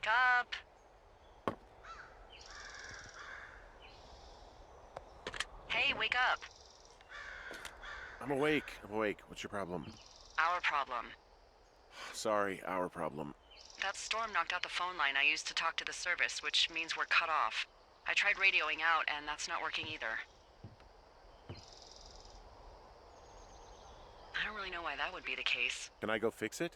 Wake up! Hey, wake up! I'm awake. What's your problem? Our problem. Sorry, our problem. That storm knocked out the phone line I used to talk to the service, which means we're cut off. I tried radioing out, and that's not working either. I don't really know why that would be the case. Can I go fix it?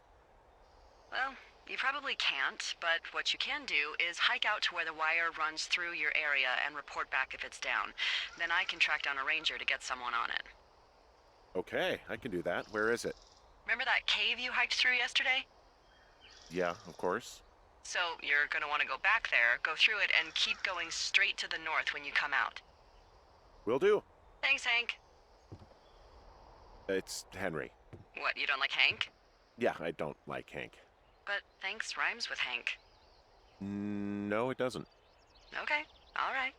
Well, you probably can't, but what you can do is hike out to where the wire runs through your area and report back if it's down. Then I can track down a ranger to get someone on it. Okay, I can do that. Where is it? Remember that cave you hiked through yesterday? Yeah, of course. So you're gonna want to go back there, go through it, and keep going straight to the north when you come out. Will do. Thanks, Hank. It's Henry. What, you don't like Hank? Yeah, I don't like Hank. But thanks rhymes with Hank. No, it doesn't. Okay, all right.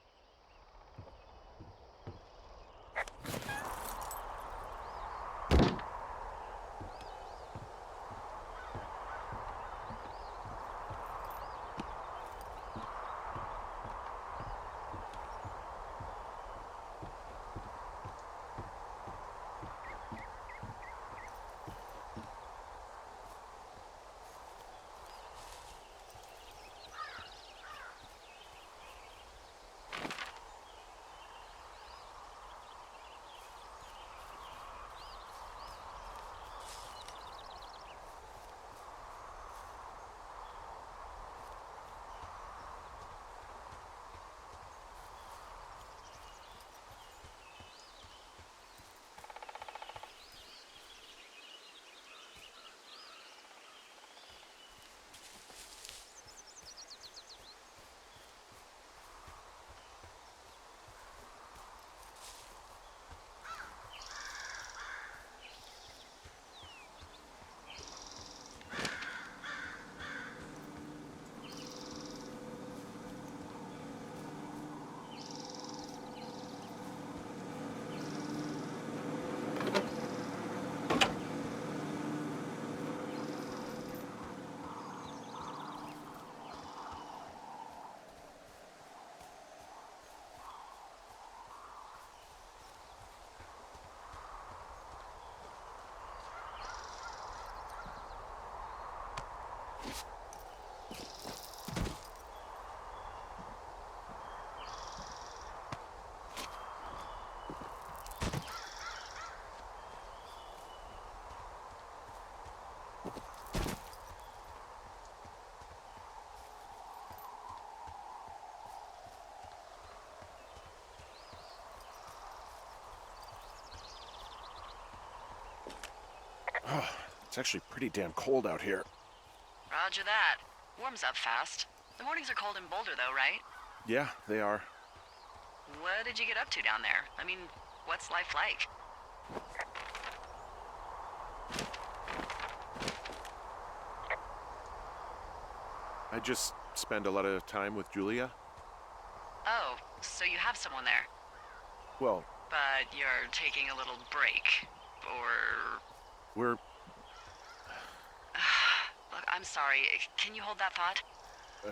Oh, it's actually pretty damn cold out here. Roger that. Warms up fast. The mornings are cold in Boulder, though, right? Yeah, they are. What did you get up to down there? I mean, what's life like? I just spend a lot of time with Julia. Oh, so you have someone there. Well, But you're taking a little break. Or... we're... Look, I'm sorry. Can you hold that thought?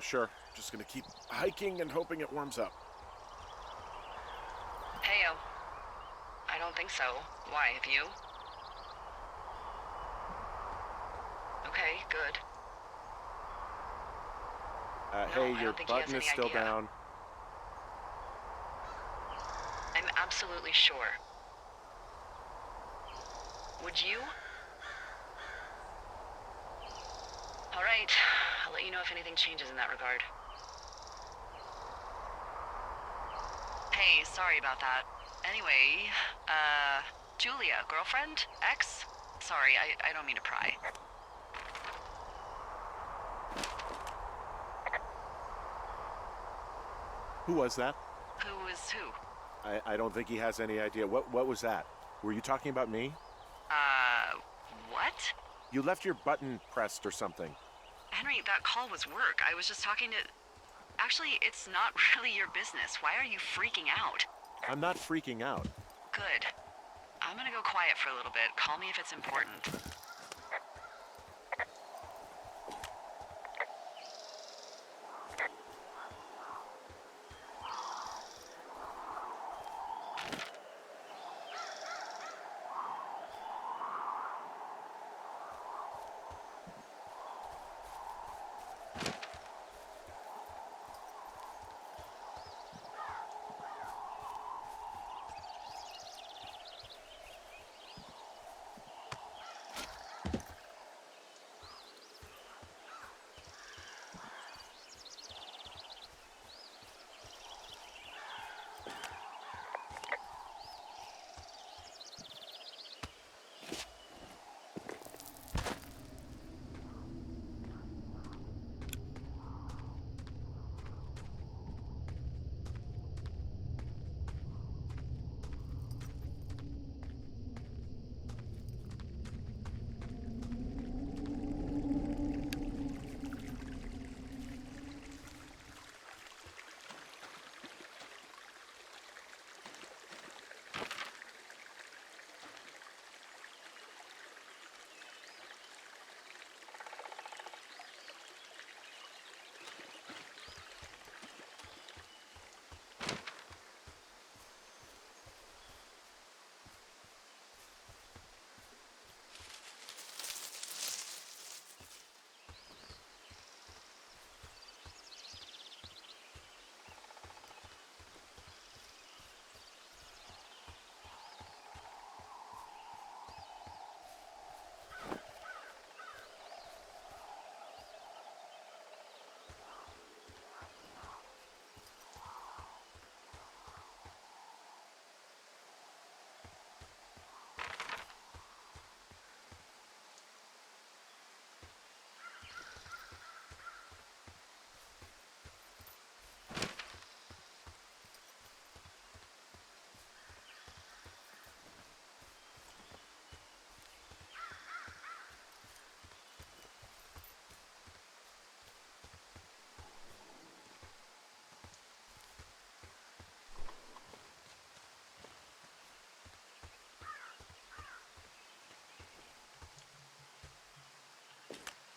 Sure. Just gonna keep hiking and hoping it warms up. Heyo. I don't think so. Why, have you? Okay, good. No, Hey, I your don't think he has button is any still idea. down. I'm absolutely sure. Would you? All right. I'll let you know if anything changes in that regard. Hey, sorry about that. Anyway, Julia, girlfriend? Ex? Sorry, I don't mean to pry. Who was that? Who is who? I don't think he has any idea. What was that? Were you talking about me? What? You left your button pressed or something. Henry, that call was work. I was just talking to... Actually, it's not really your business. Why are you freaking out? I'm not freaking out. Good. I'm gonna go quiet for a little bit. Call me if it's important.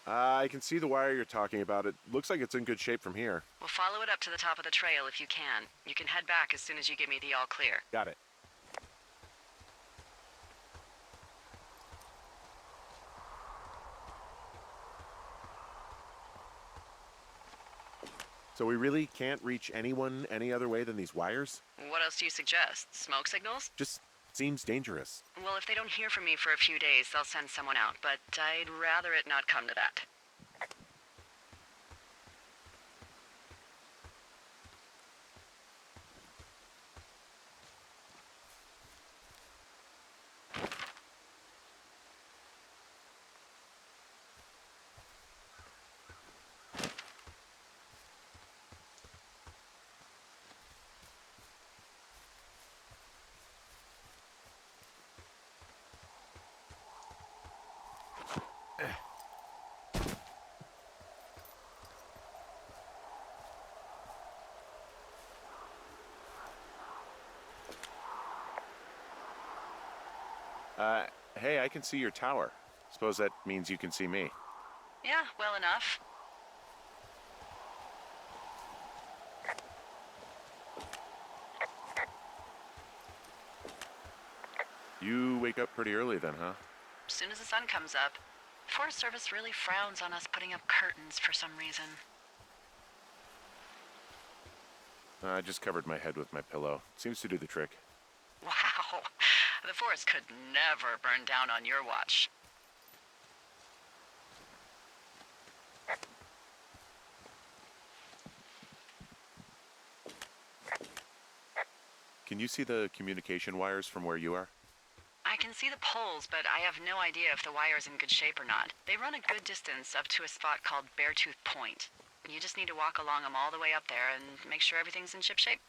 I can see the wire you're talking about. It looks like it's in good shape from here. We'll follow it up to the top of the trail if you can. You can head back as soon as you give me the all clear. Got it. So we really can't reach anyone any other way than these wires? What else do you suggest? Smoke signals? Just seems dangerous. Well, if they don't hear from me for a few days, they'll send someone out, but I'd rather it not come to that. Hey, I can see your tower. Suppose that means you can see me. Yeah, well enough. You wake up pretty early then, huh? As soon as the sun comes up. Forest Service really frowns on us putting up curtains for some reason. I just covered my head with my pillow. Seems to do the trick. Wow. The forest could never burn down on your watch. Can you see the communication wires from where you are? I can see the poles, but I have no idea if the wire's in good shape or not. They run a good distance up to a spot called Beartooth Point. You just need to walk along them all the way up there and make sure everything's in ship shape.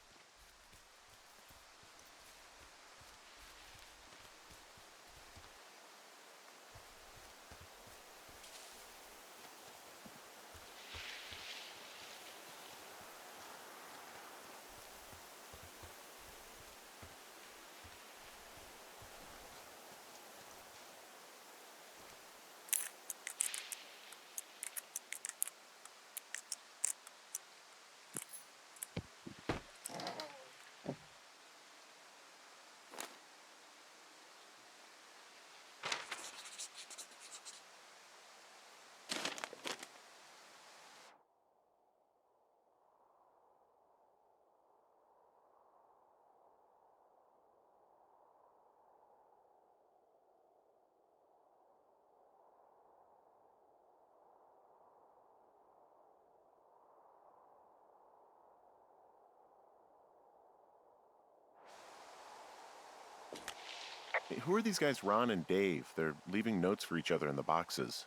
Hey, who are these guys, Ron and Dave? They're leaving notes for each other in the boxes.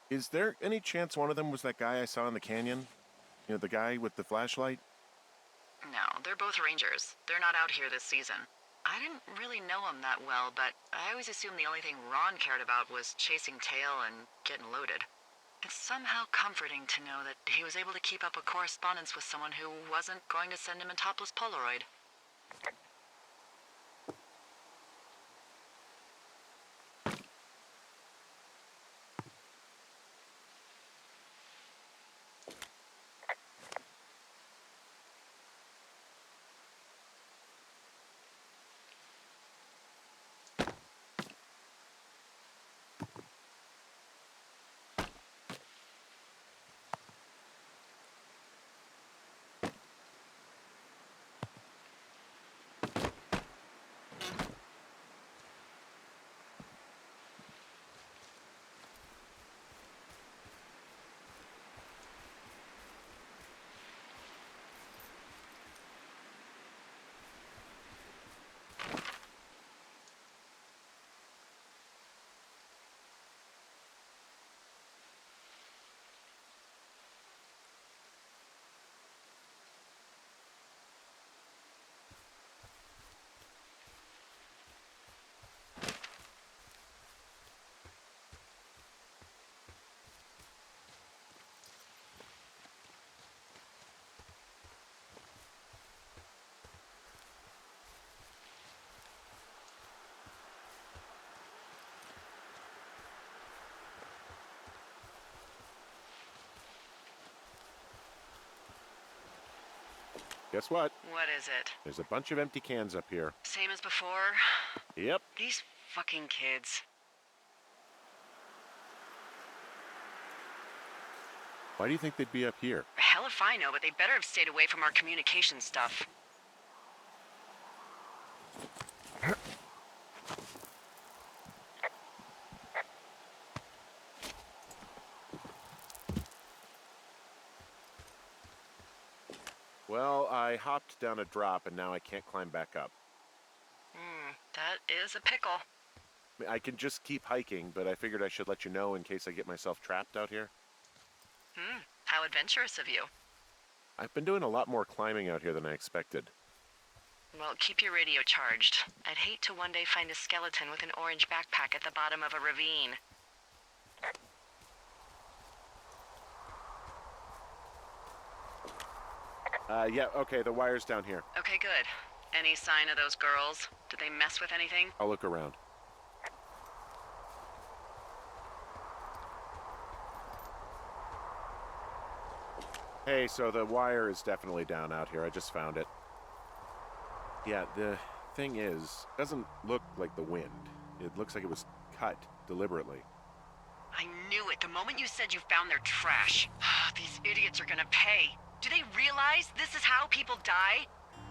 Is there any chance one of them was that guy I saw in the canyon? You know, the guy with the flashlight? No, they're both rangers. They're not out here this season. I didn't really know him that well, but I always assumed the only thing Ron cared about was chasing tail and getting loaded. It's somehow comforting to know that he was able to keep up a correspondence with someone who wasn't going to send him a topless Polaroid. Guess what? What is it? There's a bunch of empty cans up here. Same as before? Yep. These fucking kids. Why do you think they'd be up here? Hell if I know, but they better have stayed away from our communication stuff. Well, I hopped down a drop and now I can't climb back up. That is a pickle. I can just keep hiking, but I figured I should let you know in case I get myself trapped out here. How adventurous of you. I've been doing a lot more climbing out here than I expected. Well, keep your radio charged. I'd hate to one day find a skeleton with an orange backpack at the bottom of a ravine. Yeah, okay, the wire's down here. Okay, good. Any sign of those girls? Did they mess with anything? I'll look around. Hey, so the wire is definitely down out here. I just found it. Yeah, the thing is, it doesn't look like the wind. It looks like it was cut deliberately. I knew it the moment you said you found their trash. These idiots are gonna pay. Do they realize this is how people die?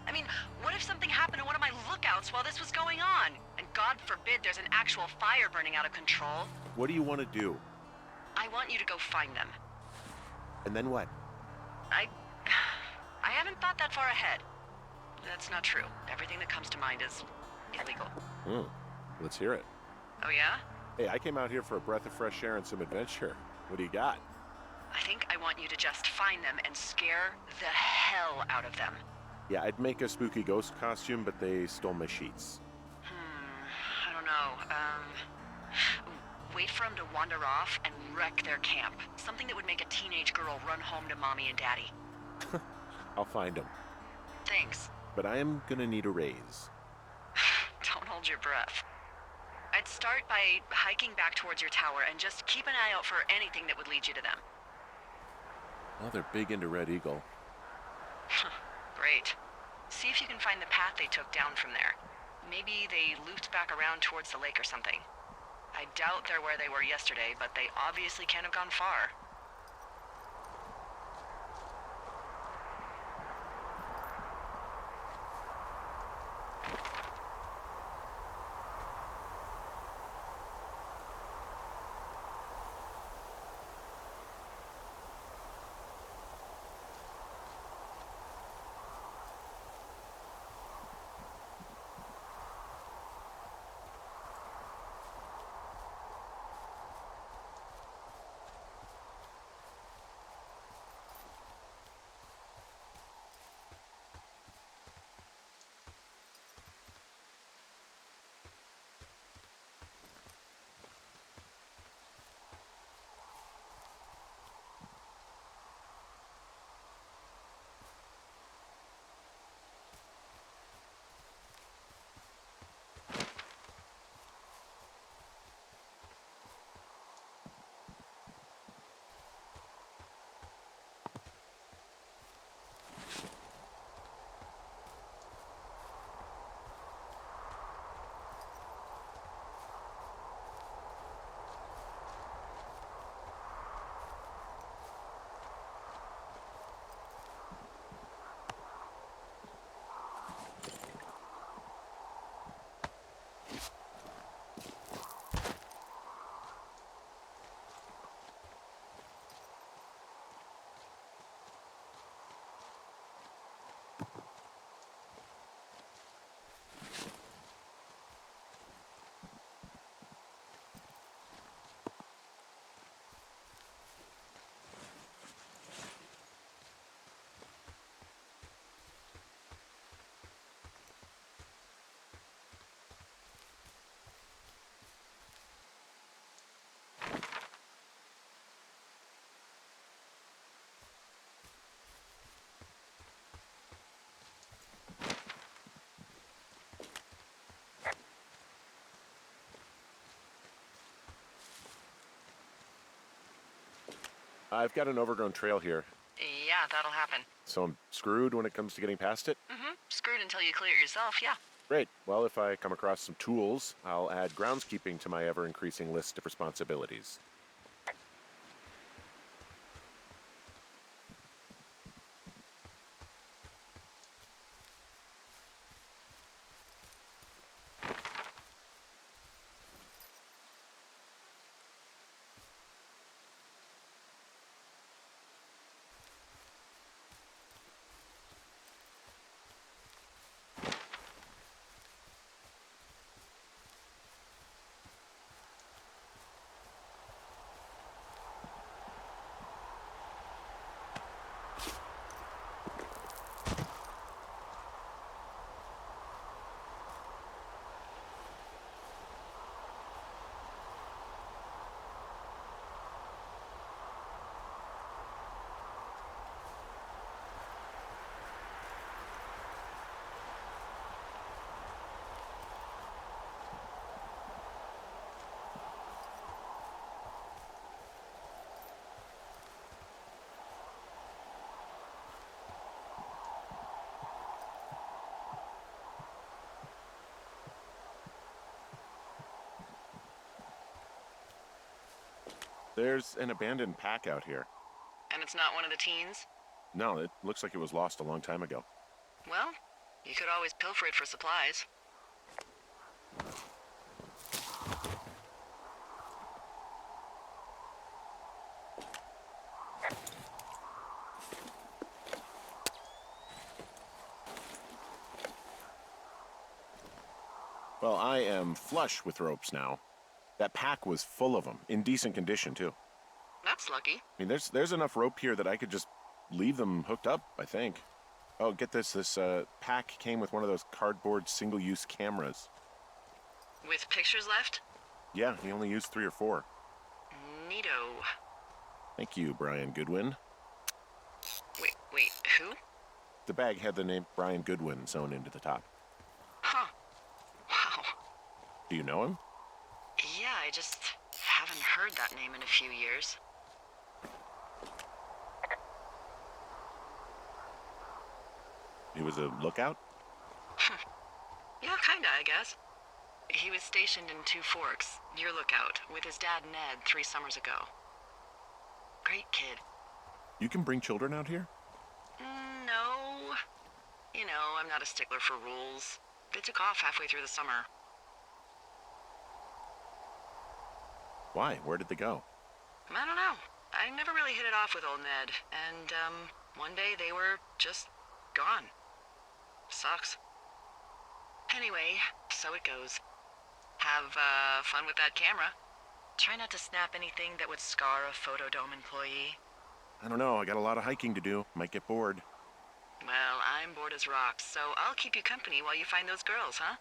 I mean, what if something happened to one of my lookouts while this was going on? And God forbid there's an actual fire burning out of control. What do you want to do? I want you to go find them. And then what? I haven't thought that far ahead. That's not true. Everything that comes to mind is illegal. Let's hear it. Oh yeah? Hey, I came out here for a breath of fresh air and some adventure. What do you got? I think I want you to just find them and scare the hell out of them. Yeah, I'd make a spooky ghost costume, but they stole my sheets. I don't know. Wait for them to wander off and wreck their camp. Something that would make a teenage girl run home to mommy and daddy. I'll find them. Thanks. But I am gonna need a raise. Don't hold your breath. I'd start by hiking back towards your tower and just keep an eye out for anything that would lead you to them. Well, they're big into Red Eagle. Great. See if you can find the path they took down from there. Maybe they looped back around towards the lake or something. I doubt they're where they were yesterday, but they obviously can't have gone far. I've got an overgrown trail here. Yeah, Yeah, that'll happen. So I'm screwed when it comes to getting past it? Mm-hmm. Screwed until you clear it yourself, yeah. Great. Well, if I come across some tools, I'll add groundskeeping to my ever-increasing list of responsibilities. There's an abandoned pack out here. And it's not one of the teens? No, it looks like it was lost a long time ago. Well, you could always pilfer it for supplies. Well, I am flush with ropes now. That pack was full of them, in decent condition, too. That's lucky. I mean, there's enough rope here that I could just leave them hooked up, I think. Oh, get this. This pack came with one of those cardboard single-use cameras. With pictures left? Yeah, he only used 3 or 4. Neato. Thank you, Brian Goodwin. Wait, who? The bag had the name Brian Goodwin sewn into the top. Huh. Wow. Do you know him? Yeah, I just haven't heard that name in a few years. He was a lookout? Yeah, kinda, I guess. He was stationed in Two Forks, your lookout, with his dad Ned 3 summers ago. Great kid. You can bring children out here? No. You know, I'm not a stickler for rules. They took off halfway through the summer. Why? Where did they go? I don't know. I never really hit it off with old Ned, and, one day they were just gone. Sucks. Anyway, so it goes. Have, fun with that camera. Try not to snap anything that would scar a Photodome employee. I don't know. I got a lot of hiking to do. Might get bored. Well, I'm bored as rocks, so I'll keep you company while you find those girls, huh?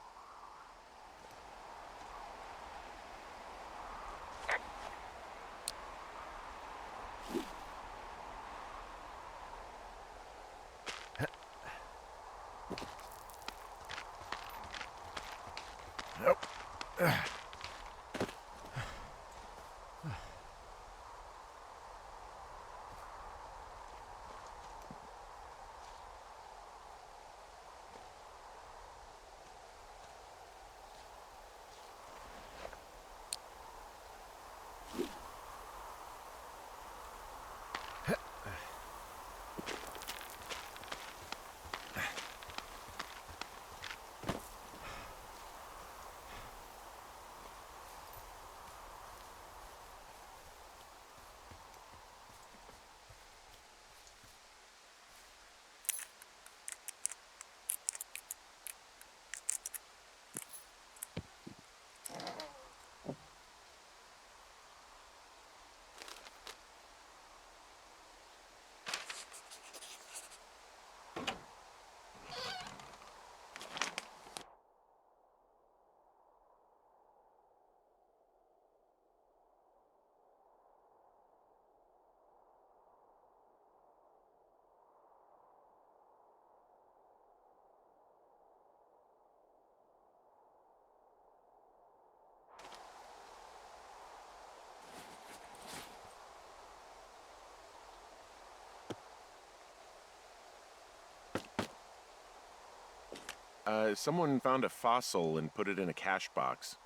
Someone found a fossil and put it in a cash box.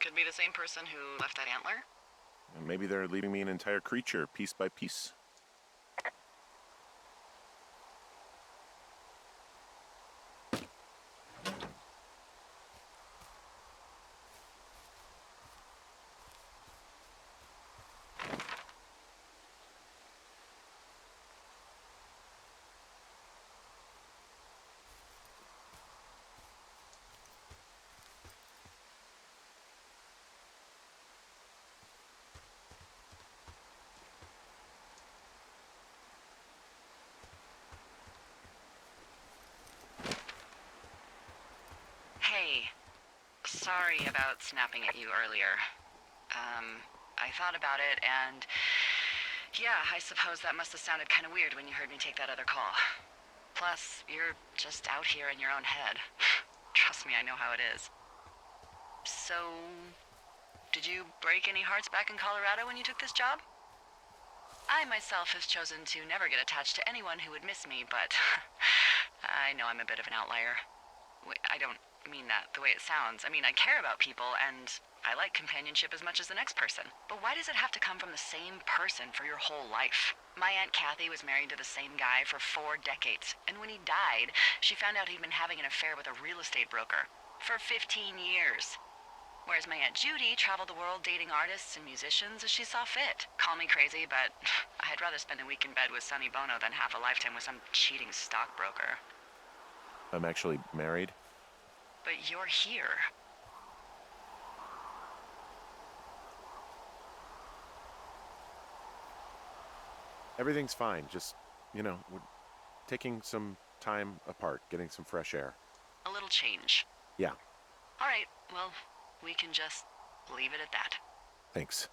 Could be the same person who left that antler. Maybe they're leaving me an entire creature, piece by piece. Hey, sorry about snapping at you earlier. I thought about it, and yeah, I suppose that must have sounded kind of weird when you heard me take that other call. Plus, you're just out here in your own head. Trust me, I know how it is. So, did you break any hearts back in Colorado when you took this job? I myself have chosen to never get attached to anyone who would miss me, but I know I'm a bit of an outlier. I don't mean that the way it sounds. I mean, I care about people, and I like companionship as much as the next person. But why does it have to come from the same person for your whole life? My Aunt Kathy was married to the same guy for 4 decades, and when he died, she found out he'd been having an affair with a real estate broker for 15 years. Whereas my Aunt Judy traveled the world dating artists and musicians as she saw fit. Call me crazy, but I'd rather spend a week in bed with Sonny Bono than half a lifetime with some cheating stockbroker. I'm actually married. But you're here. Everything's fine. Just, we're taking some time apart, getting some fresh air. A little change. Yeah, All right, well, we can just leave it at that. thanks.